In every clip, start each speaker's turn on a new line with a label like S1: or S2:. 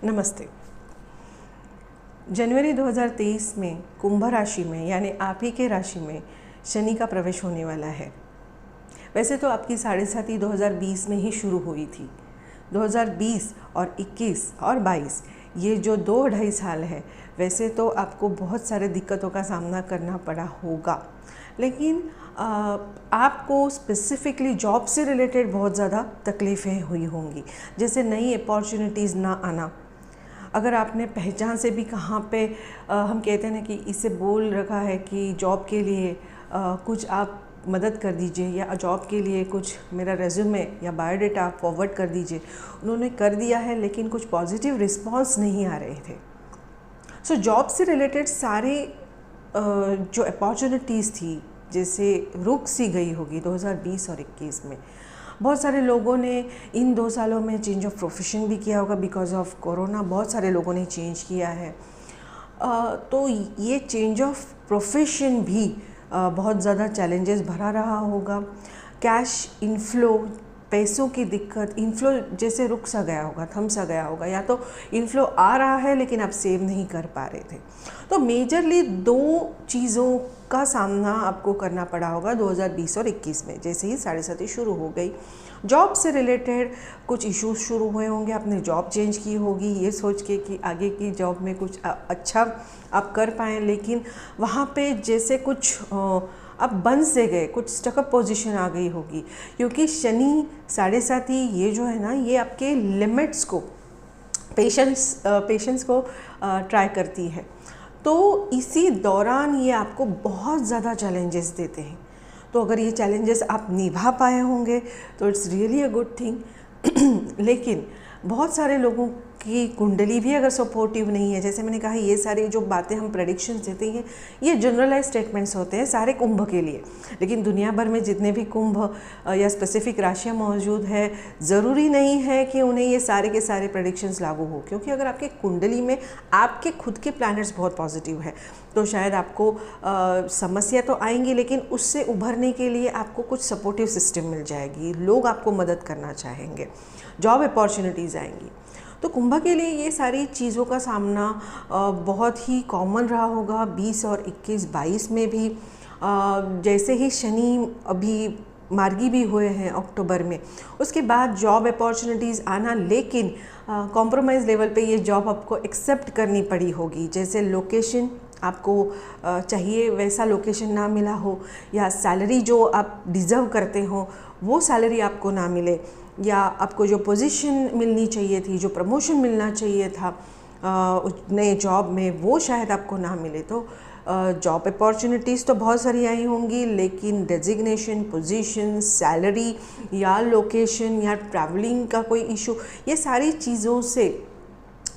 S1: नमस्ते। जनवरी 2023 में कुंभ राशि में यानी आप ही के राशि में शनि का प्रवेश होने वाला है। वैसे तो आपकी साढ़े साथी 2020 में ही शुरू हुई थी। 2020 और 21 और 22 ये जो 2-2.5 साल है, वैसे तो आपको बहुत सारे दिक्कतों का सामना करना पड़ा होगा, लेकिन आपको स्पेसिफिकली जॉब से रिलेटेड बहुत ज़्यादा तकलीफ़ें हुई होंगी, जैसे नई अपॉर्चुनिटीज़ ना आना। अगर आपने पहचान से भी कहाँ पे हम कहते हैं ना कि इसे बोल रखा है कि जॉब के लिए कुछ आप मदद कर दीजिए या जॉब के लिए कुछ मेरा रेज्यूमे या बायोडाटा आप फॉरवर्ड कर दीजिए, उन्होंने कर दिया है लेकिन कुछ पॉजिटिव रिस्पांस नहीं आ रहे थे। सो जॉब से रिलेटेड सारे जो अपॉर्चुनिटीज़ थी, जैसे रुक सी गई होगी 2020 और 21 में। बहुत सारे लोगों ने इन 2 सालों में चेंज ऑफ प्रोफेशन भी किया होगा बिकॉज ऑफ कोरोना। बहुत सारे लोगों ने चेंज किया है। तो ये चेंज ऑफ प्रोफेशन भी बहुत ज़्यादा चैलेंजेस भरा रहा होगा। कैश इनफ्लो, पैसों की दिक्कत, इनफ्लो जैसे रुक सा गया होगा, थम सा गया होगा, या तो इनफ्लो आ रहा है लेकिन आप सेव नहीं कर पा रहे थे। तो मेजरली 2 चीज़ों का सामना आपको करना पड़ा होगा 2020 और 21 में, जैसे ही साढ़े साथी शुरू हो गई। जॉब से रिलेटेड कुछ इश्यूज शुरू हुए होंगे, आपने जॉब चेंज की होगी ये सोच के कि आगे की जॉब में कुछ अच्छा आप कर पाएँ, लेकिन वहाँ पे जैसे कुछ अब बन से गए, कुछ स्टकअप पोजीशन आ गई होगी, क्योंकि शनि साढ़े साथी ये जो है ना, ये आपके लिमिट्स को, पेशेंस को ट्राई करती है। तो इसी दौरान ये आपको बहुत ज़्यादा चैलेंजेस देते हैं। तो अगर ये चैलेंजेस आप निभा पाए होंगे तो it's really a good thing. लेकिन बहुत सारे लोगों की कुंडली भी अगर सपोर्टिव नहीं है, जैसे मैंने कहा, ये सारी जो बातें हम प्रेडिक्शंस देते हैं ये जनरलाइज स्टेटमेंट्स होते हैं सारे कुंभ के लिए, लेकिन दुनिया भर में जितने भी कुंभ या स्पेसिफिक राशियाँ मौजूद है, ज़रूरी नहीं है कि उन्हें ये सारे के सारे प्रेडिक्शंस लागू हो। क्योंकि अगर आपके कुंडली में आपके खुद के प्लैनेट्स बहुत पॉजिटिव है तो शायद आपको समस्या तो आएंगी, लेकिन उससे उभरने के लिए आपको कुछ सपोर्टिव सिस्टम मिल जाएगी, लोग आपको मदद करना चाहेंगे, जॉब अपॉर्चुनिटीज़ आएंगी। तो कुंभ के लिए ये सारी चीज़ों का सामना बहुत ही कॉमन रहा होगा 20 और 21-22 में भी। जैसे ही शनि अभी मार्गी भी हुए हैं अक्टूबर में, उसके बाद जॉब अपॉर्चुनिटीज़ आना, लेकिन कॉम्प्रोमाइज़ लेवल पे ये जॉब आपको एक्सेप्ट करनी पड़ी होगी। जैसे लोकेशन आपको चाहिए वैसा लोकेशन ना मिला हो, या सैलरी जो आप डिज़र्व करते हो वो सैलरी आपको ना मिले, या आपको जो पोजीशन मिलनी चाहिए थी, जो प्रमोशन मिलना चाहिए था नए जॉब में, वो शायद आपको ना मिले। तो जॉब अपॉर्चुनिटीज़ तो बहुत सारी आई होंगी, लेकिन डेजिग्नेशन, पोजीशन, सैलरी या लोकेशन या ट्रैवलिंग का कोई इशू, ये सारी चीज़ों से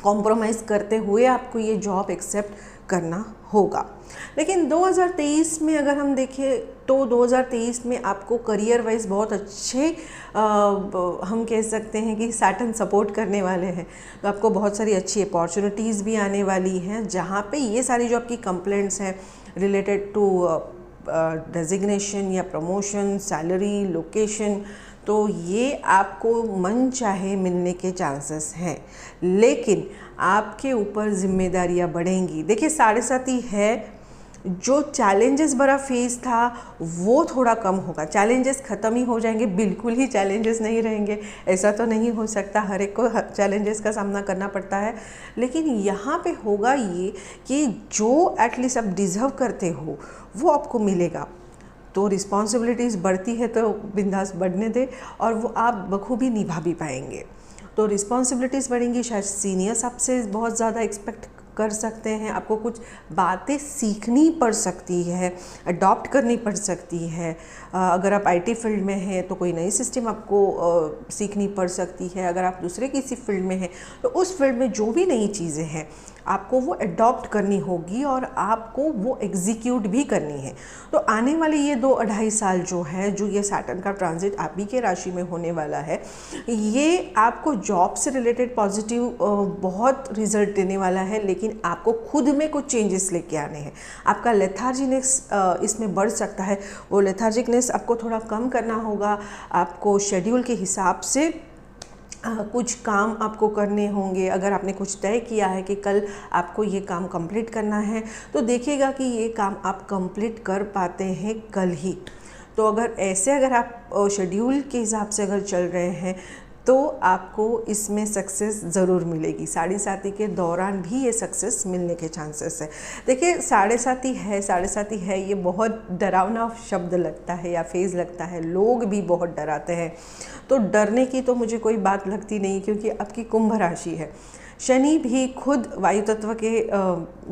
S1: कॉम्प्रोमाइज़ करते हुए आपको ये जॉब एक्सेप्ट करना होगा। लेकिन 2023 में अगर हम देखें तो 2023 में आपको करियर वाइज बहुत अच्छे हम कह सकते हैं कि सैटर्न सपोर्ट करने वाले हैं। तो आपको बहुत सारी अच्छी अपॉर्चुनिटीज़ भी आने वाली हैं, जहाँ पे ये सारी जो आपकी कंप्लेंट्स हैं रिलेटेड टू डेजिग्नेशन या प्रमोशन, सैलरी, लोकेशन, तो ये आपको मन चाहे मिलने के चांसेस हैं, लेकिन आपके ऊपर जिम्मेदारियां बढ़ेंगी। देखिए, साढ़े साथी है, जो चैलेंजेस भरा फेज था वो थोड़ा कम होगा, चैलेंजेस ख़त्म ही हो जाएंगे, बिल्कुल ही चैलेंजेस नहीं रहेंगे, ऐसा तो नहीं हो सकता, हर एक को चैलेंजेस का सामना करना पड़ता है। लेकिन यहाँ पे होगा ये कि जो एटलीस्ट आप डिज़र्व करते हो वो आपको मिलेगा। तो रिस्पॉन्सिबिलिटीज़ बढ़ती है तो बिंदास बढ़ने दे, और वो आप बखूबी निभा भी पाएंगे। तो रिस्पॉन्सिबिलिटीज़ बढ़ेंगी, शायद सीनियर्स आपसे बहुत ज़्यादा एक्सपेक्ट कर सकते हैं, आपको कुछ बातें सीखनी पड़ सकती है, अडॉप्ट करनी पड़ सकती है। अगर आप आईटी फील्ड में हैं तो कोई नई सिस्टम आपको सीखनी पड़ सकती है। अगर आप दूसरे किसी फील्ड में हैं तो उस फील्ड में जो भी नई चीज़ें हैं आपको वो अडॉप्ट करनी होगी और आपको वो एग्जीक्यूट भी करनी है। तो आने वाले ये 2-2.5 साल जो है, जो ये सैटर्न का ट्रांजिट आप ही के राशि में होने वाला है, ये आपको जॉब से रिलेटेड पॉजिटिव बहुत रिजल्ट देने वाला है, लेकिन आपको खुद में कुछ चेंजेस लेके आने हैं। आपका लेथार्जिकनेस इसमें बढ़ सकता है, वो लेथार्जिकनेस आपको थोड़ा कम करना होगा। आपको शेड्यूल के हिसाब से कुछ काम आपको करने होंगे। अगर आपने कुछ तय किया है कि कल आपको ये काम कंप्लीट करना है, तो देखिएगा कि ये काम आप कंप्लीट कर पाते हैं कल ही। तो अगर आप शेड्यूल के हिसाब से अगर चल रहे हैं तो आपको इसमें सक्सेस ज़रूर मिलेगी। साढ़े साथी के दौरान भी ये सक्सेस मिलने के चांसेस है। देखिए साढ़े साथी है, ये बहुत डरावना शब्द लगता है या फेज़ लगता है, लोग भी बहुत डराते हैं। तो डरने की तो मुझे कोई बात लगती नहीं, क्योंकि आपकी कुंभ राशि है। शनि भी खुद वायु तत्व के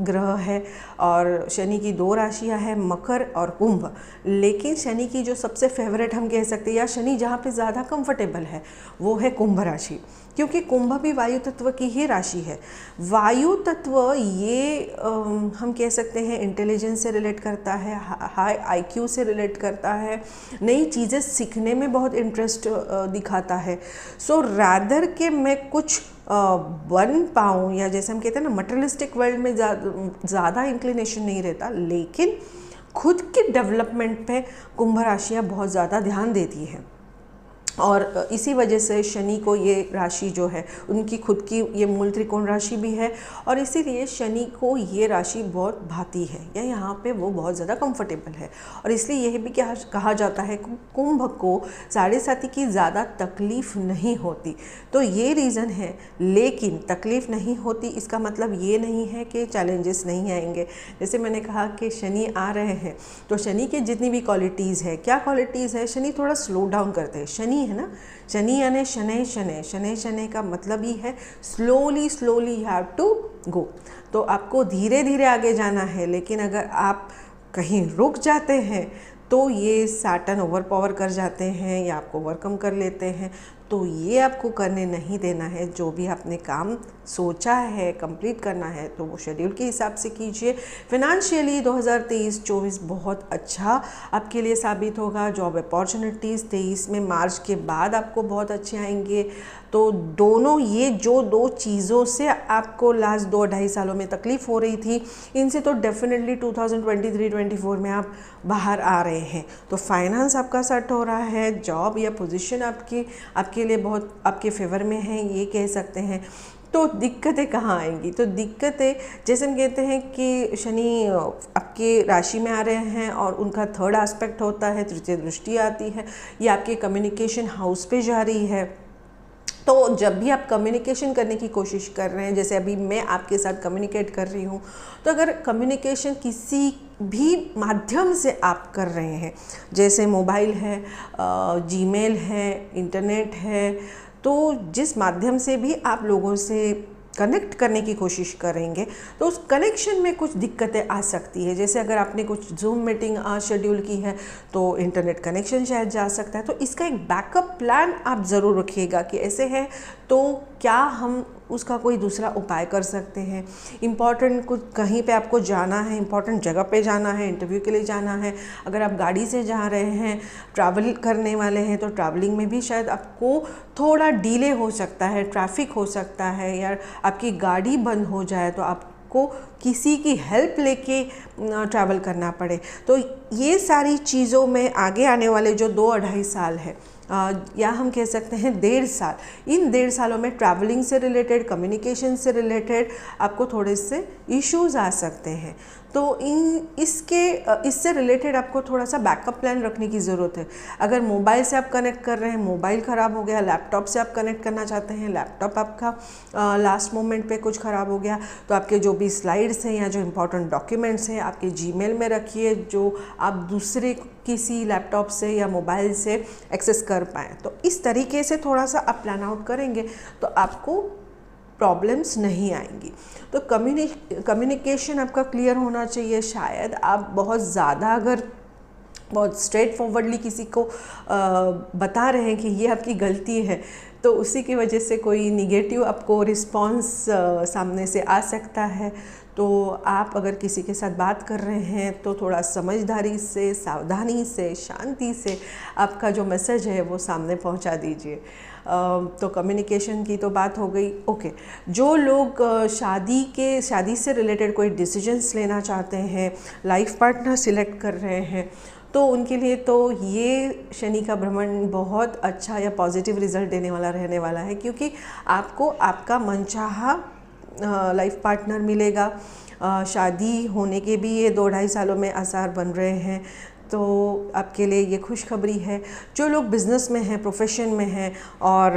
S1: ग्रह है और शनि की 2 राशियां हैं, मकर और कुंभ। लेकिन शनि की जो सबसे फेवरेट हम कह सकते हैं, या शनि जहाँ पे ज़्यादा कंफर्टेबल है, वो है कुंभ राशि, क्योंकि कुंभ भी वायु तत्व की ही राशि है। वायु तत्व ये हम कह सकते हैं इंटेलिजेंस से रिलेट करता है, हाई आईक्यू से रिलेट करता है, नई चीज़ें सीखने में बहुत इंटरेस्ट दिखाता है। सो रादर के मैं कुछ बन पाऊँ, या जैसे हम कहते हैं ना मटेरियलिस्टिक वर्ल्ड में ज़्यादा इंक्लिनेशन नहीं रहता, लेकिन खुद के डेवलपमेंट पे कुंभ राशियाँ बहुत ज़्यादा ध्यान देती हैं। और इसी वजह से शनि को ये राशि जो है उनकी खुद की ये मूल त्रिकोण राशि भी है, और इसीलिए शनि को ये राशि बहुत भाती है, या यहाँ पे वो बहुत ज़्यादा कंफर्टेबल है। और इसलिए यह भी क्या कहा जाता है, कुंभ को साढ़े साथी की ज़्यादा तकलीफ़ नहीं होती। तो ये रीज़न है। लेकिन तकलीफ़ नहीं होती इसका मतलब ये नहीं है कि चैलेंजेस नहीं आएंगे। जैसे मैंने कहा कि शनि आ रहे हैं, तो शनि की जितनी भी क्वालिटीज़ है, क्या क्वालिटीज़ है, शनि थोड़ा स्लो डाउन करते हैं। शनि है ना, शनि यानी शनै का मतलब ही है slowly you have to go. तो आपको धीरे धीरे आगे जाना है, लेकिन अगर आप कहीं रुक जाते हैं तो ये सैटर्न ओवर पावर कर जाते हैं या आपको ओवरकम कर लेते हैं। तो ये आपको करने नहीं देना है। जो भी आपने काम सोचा है कंप्लीट करना है, तो वो शेड्यूल के हिसाब से कीजिए। फिनेंशियली 2023-24 बहुत अच्छा आपके लिए साबित होगा। जॉब अपॉर्चुनिटीज़ 23 में मार्च के बाद आपको बहुत अच्छे आएंगे। तो दोनों ये जो 2 चीज़ों से आपको लास्ट 2-2.5 सालों में तकलीफ़ हो रही थी, इनसे तो डेफिनेटली 2023-24 में आप बाहर आ रहे हैं। तो फाइनेंस आपका सेट हो रहा है, जॉब या पोजीशन आपके लिए बहुत आपके फेवर में है, ये कह सकते हैं। तो दिक्कतें कहाँ आएंगी? तो दिक्कतें जैसे हम कहते हैं कि शनि आपके राशि में आ रहे हैं और उनका 3rd एस्पेक्ट होता है, तृतीय दृष्टि आती है, ये आपके कम्युनिकेशन हाउस पे जा रही है। तो जब भी आप कम्युनिकेशन करने की कोशिश कर रहे हैं, जैसे अभी मैं आपके साथ कम्युनिकेट कर रही हूँ, तो अगर कम्युनिकेशन किसी भी माध्यम से आप कर रहे हैं, जैसे मोबाइल है, जीमेल है, इंटरनेट है, तो जिस माध्यम से भी आप लोगों से कनेक्ट करने की कोशिश करेंगे, तो उस कनेक्शन में कुछ दिक्कतें आ सकती है। जैसे अगर आपने कुछ जूम मीटिंग शेड्यूल की है, तो इंटरनेट कनेक्शन शायद जा सकता है। तो इसका एक बैकअप प्लान आप ज़रूर रखिएगा कि ऐसे है तो क्या हम उसका कोई दूसरा उपाय कर सकते हैं। इम्पॉर्टेंट कुछ कहीं पे आपको जाना है, इम्पॉर्टेंट जगह पे जाना है, इंटरव्यू के लिए जाना है, अगर आप गाड़ी से जा रहे हैं, ट्रैवल करने वाले हैं, तो ट्रैवलिंग में भी शायद आपको थोड़ा डिले हो सकता है, ट्रैफिक हो सकता है, या आपकी गाड़ी बंद हो जाए तो आपको किसी की हेल्प लेके ट्रैवल करना पड़े। तो ये सारी चीज़ों में आगे आने वाले जो 2-2.5 साल है, या हम कह सकते हैं 1.5 साल, इन 1.5 सालों में ट्रैवलिंग से रिलेटेड, कम्युनिकेशन से रिलेटेड आपको थोड़े से इश्यूज आ सकते हैं। तो इससे रिलेटेड आपको थोड़ा सा बैकअप प्लान रखने की ज़रूरत है। अगर मोबाइल से आप कनेक्ट कर रहे हैं, मोबाइल ख़राब हो गया, लैपटॉप से आप कनेक्ट करना चाहते हैं, लैपटॉप आपका लास्ट मोमेंट पे कुछ ख़राब हो गया, तो आपके जो भी स्लाइड्स हैं या जो इम्पोर्टेंट डॉक्यूमेंट्स हैं आपके जीमेल में रखिए, जो आप दूसरे किसी लैपटॉप से या मोबाइल से एक्सेस कर पाएँ। तो इस तरीके से थोड़ा सा आप प्लान आउट करेंगे तो आपको प्रॉब्लम्स नहीं आएंगी। तो कम्युनिकेशन आपका क्लियर होना चाहिए। शायद आप बहुत ज़्यादा अगर बहुत स्ट्रेट फॉरवर्डली किसी को बता रहे हैं कि ये आपकी गलती है, तो उसी की वजह से कोई निगेटिव आपको रिस्पॉन्स सामने से आ सकता है। तो आप अगर किसी के साथ बात कर रहे हैं तो थोड़ा समझदारी से, सावधानी से, शांति से आपका जो मैसेज है वो सामने पहुंचा दीजिए। तो कम्युनिकेशन की तो बात हो गई। ओके, जो लोग शादी से रिलेटेड कोई डिसीजंस लेना चाहते हैं, लाइफ पार्टनर सिलेक्ट कर रहे हैं, तो उनके लिए तो ये शनि का भ्रमण बहुत अच्छा या पॉजिटिव रिजल्ट देने वाला रहने वाला है, क्योंकि आपको आपका मनचाहा लाइफ पार्टनर मिलेगा। शादी होने के भी ये 2-2.5 सालों में आसार बन रहे हैं, तो आपके लिए ये खुशखबरी है। जो लोग बिज़नेस में हैं, प्रोफेशन में हैं और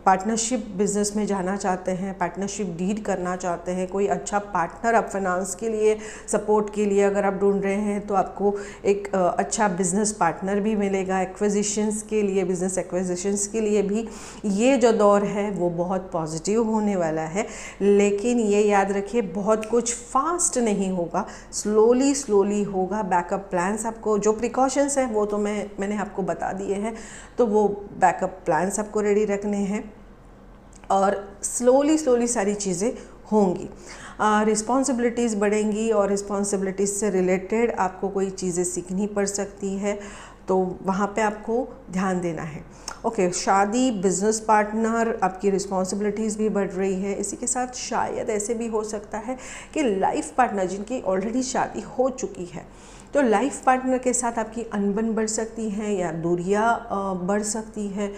S1: पार्टनरशिप बिज़नेस में जाना चाहते हैं, पार्टनरशिप डील करना चाहते हैं, कोई अच्छा पार्टनर आप फाइनेंस के लिए, सपोर्ट के लिए अगर आप ढूंढ रहे हैं, तो आपको एक अच्छा बिज़नेस पार्टनर भी मिलेगा। एक्विजिशंस के लिए, बिज़नेस एक्विजिशंस के लिए भी ये जो दौर है वो बहुत पॉजिटिव होने वाला है। लेकिन ये याद रखिए, बहुत कुछ फास्ट नहीं होगा, स्लोली होगा। बैकअप प्लान्स आपको, जो प्रिकॉशंस हैं वो तो मैंने आपको बता दिए हैं, तो वो बैकअप प्लान्स आपको रेडी रखने हैं और स्लोली सारी चीज़ें होंगी। रिस्पॉन्सिबिलिटीज़ बढ़ेंगी और रिस्पॉन्सिबिलिटीज़ से रिलेटेड आपको कोई चीज़ें सीखनी पड़ सकती है, तो वहाँ पे आपको ध्यान देना है। ओके, शादी, बिज़नेस पार्टनर, आपकी रिस्पॉन्सिबिलिटीज़ भी बढ़ रही है। इसी के साथ शायद ऐसे भी हो सकता है कि लाइफ पार्टनर जिनकी ऑलरेडी शादी हो चुकी है, तो लाइफ पार्टनर के साथ आपकी अनबन बढ़ सकती है या दूरियां बढ़ सकती है।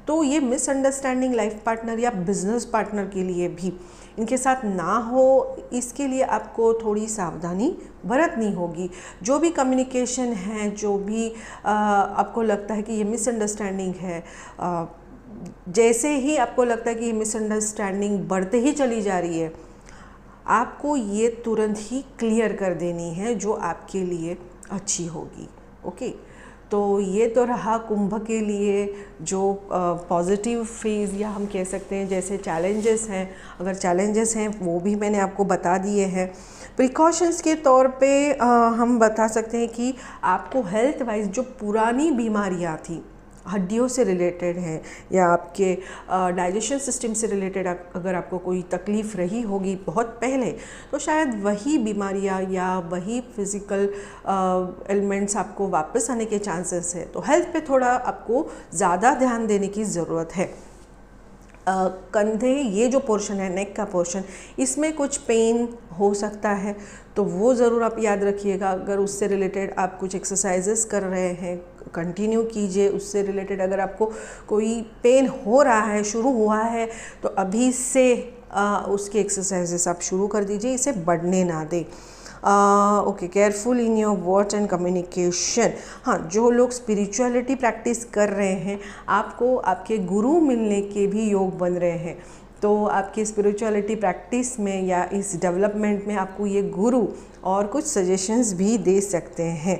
S1: तो ये मिसअंडरस्टैंडिंग लाइफ पार्टनर या बिजनेस पार्टनर के लिए भी इनके साथ ना हो, इसके लिए आपको थोड़ी सावधानी बरतनी होगी। जो भी कम्युनिकेशन है, जो भी आपको लगता है कि ये मिसअंडरस्टैंडिंग है, जैसे ही आपको लगता है कि ये मिसअंडरस्टैंडिंग बढ़ते ही चली जा रही है, आपको ये तुरंत ही क्लियर कर देनी है, जो आपके लिए अच्छी होगी। ओके, तो ये तो रहा कुंभ के लिए जो पॉजिटिव फेज़, या हम कह सकते हैं जैसे चैलेंजेस हैं, अगर चैलेंजेस हैं वो भी मैंने आपको बता दिए हैं। प्रिकॉशंस के तौर पे हम बता सकते हैं कि आपको हेल्थ वाइज जो पुरानी बीमारियां थी, हड्डियों से रिलेटेड हैं या आपके डाइजेशन सिस्टम से रिलेटेड अगर आपको कोई तकलीफ़ रही होगी बहुत पहले, तो शायद वही बीमारियां या वही फिज़िकल एलिमेंट्स आपको वापस आने के चांसेस है। तो हेल्थ पे थोड़ा आपको ज़्यादा ध्यान देने की ज़रूरत है। कंधे, ये जो पोर्शन है, नेक का पोर्शन, इसमें कुछ पेन हो सकता है, तो वो ज़रूर आप याद रखिएगा। अगर उससे रिलेटेड आप कुछ एक्सरसाइजेस कर रहे हैं, कंटिन्यू कीजिए। उससे रिलेटेड अगर आपको कोई पेन हो रहा है, शुरू हुआ है, तो अभी से उसकी एक्सरसाइजेस आप शुरू कर दीजिए, इसे बढ़ने ना दें। Okay, careful in your words and communication. हाँ, जो लोग स्पिरिचुअलिटी प्रैक्टिस कर रहे हैं, आपको आपके गुरु मिलने के भी योग बन रहे हैं, तो आपकी स्पिरिचुअलिटी प्रैक्टिस में या इस डेवलपमेंट में आपको ये गुरु और कुछ सजेशंस भी दे सकते हैं।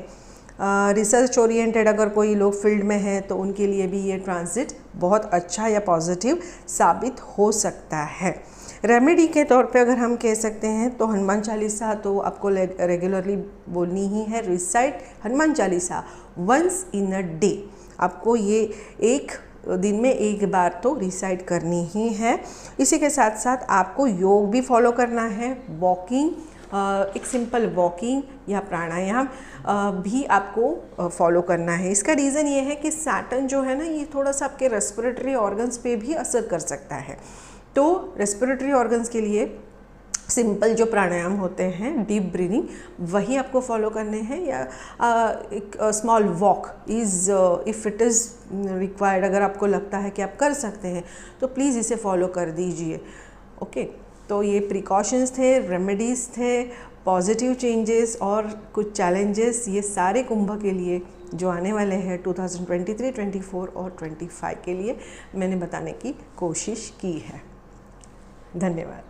S1: रिसर्च ओरिएंटेड अगर कोई लोग फील्ड में हैं, तो उनके लिए भी ये ट्रांजिट बहुत अच्छा या पॉजिटिव साबित हो सकता है। रेमेडी के तौर पे अगर हम कह सकते हैं, तो हनुमान चालीसा तो आपको रेगुलरली बोलनी ही है। Recite Hanuman Chalisa once in a day, आपको ये एक दिन में एक बार तो रिसाइट करनी ही है। इसी के साथ साथ आपको योग भी फॉलो करना है। वॉकिंग, एक सिंपल वॉकिंग या प्राणायाम भी आपको फॉलो करना है। इसका रीज़न ये है कि सैटर्न जो है ना, ये थोड़ा सा आपके रेस्पिरेटरी ऑर्गन्स पे भी असर कर सकता है। तो रेस्पिरेटरी ऑर्गन्स के लिए सिंपल जो प्राणायाम होते हैं, डीप ब्रीदिंग, वही आपको फॉलो करने हैं। या एक small walk is, if it is required, अगर आपको लगता है कि आप कर सकते हैं, तो प्लीज़ इसे फॉलो कर दीजिए। ओके, तो ये प्रिकॉशंस थे, रेमेडीज़ थे, पॉजिटिव चेंजेस और कुछ चैलेंजेस, ये सारे कुंभ के लिए जो आने वाले हैं 2023, 24 और 25 के लिए मैंने बताने की कोशिश की है। धन्यवाद।